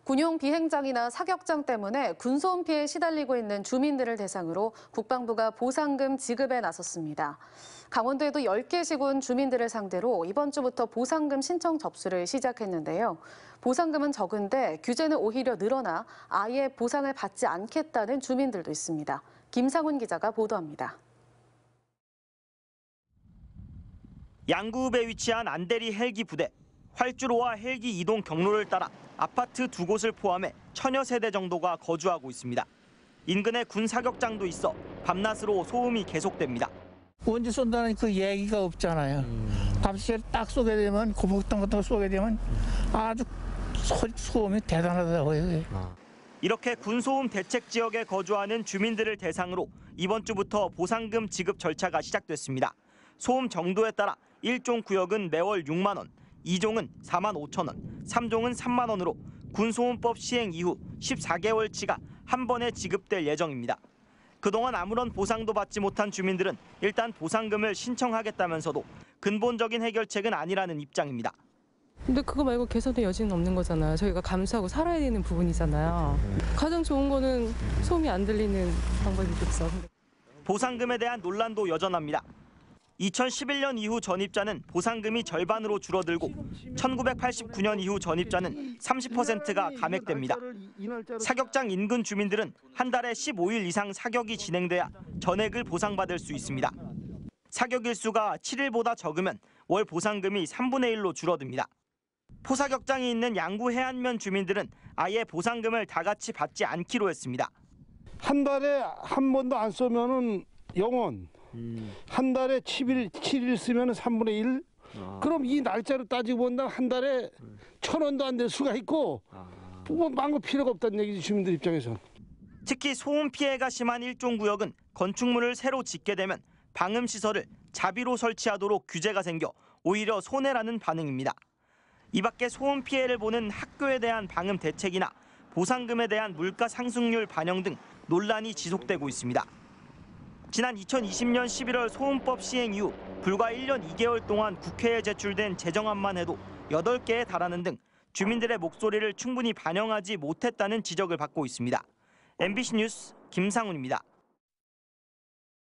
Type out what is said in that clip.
군용 비행장이나 사격장 때문에 군소음 피해에 시달리고 있는 주민들을 대상으로 국방부가 보상금 지급에 나섰습니다. 강원도에도 10개 시군 주민들을 상대로 이번 주부터 보상금 신청 접수를 시작했는데요. 보상금은 적은데 규제는 오히려 늘어나 아예 보상을 받지 않겠다는 주민들도 있습니다. 김상훈 기자가 보도합니다. 양구읍에 위치한 안대리 헬기 부대. 활주로와 헬기 이동 경로를 따라 아파트 2곳을 포함해 1000여 세대 정도가 거주하고 있습니다. 인근에 군 사격장도 있어 밤낮으로 소음이 계속됩니다. 언제 쏜다는 그 얘기가 없잖아요. 밤새 딱 쏘게 되면 고폭탄 같은 거 쏘게 되면 아주 소음이 대단하더라고요. 이렇게 군소음 대책 지역에 거주하는 주민들을 대상으로 이번 주부터 보상금 지급 절차가 시작됐습니다. 소음 정도에 따라 1종 구역은 매월 6만 원, 2종은 4만 5천 원, 3종은 3만 원으로 군소음법 시행 이후 14개월치가 한 번에 지급될 예정입니다. 그동안 아무런 보상도 받지 못한 주민들은 일단 보상금을 신청하겠다면서도 근본적인 해결책은 아니라는 입장입니다. 근데 그거 말고 개선의 여지는 없는 거잖아요. 저희가 감수하고 살아야 되는 부분이잖아요. 가장 좋은 거는 소음이 안 들리는 방법이겠죠. 보상금에 대한 논란도 여전합니다. 2011년 이후 전입자는 보상금이 절반으로 줄어들고 1989년 이후 전입자는 30%가 감액됩니다. 사격장 인근 주민들은 한 달에 15일 이상 사격이 진행돼야 전액을 보상받을 수 있습니다. 사격 일수가 7일보다 적으면 월 보상금이 3분의 1로 줄어듭니다. 포사격장이 있는 양구 해안면 주민들은 아예 보상금을 다 같이 받지 않기로 했습니다. 한 달에 한 번도 안 쏘면은 0원. 한 달에 7일 쓰면 3분의 1. 그럼 이 날짜로 따지고 본다면 한 달에 1,000원도 안 될 수가 있고 뭐 망고 필요가 없다는 얘기지, 주민들 입장에서. 특히 소음 피해가 심한 1종 구역은 건축물을 새로 짓게 되면 방음 시설을 자비로 설치하도록 규제가 생겨 오히려 손해라는 반응입니다. 이 밖에 소음 피해를 보는 학교에 대한 방음 대책이나 보상금에 대한 물가 상승률 반영 등 논란이 지속되고 있습니다. 지난 2020년 11월 소음법 시행 이후 불과 1년 2개월 동안 국회에 제출된 제정안만 해도 8개에 달하는 등 주민들의 목소리를 충분히 반영하지 못했다는 지적을 받고 있습니다. MBC 뉴스 김상훈입니다.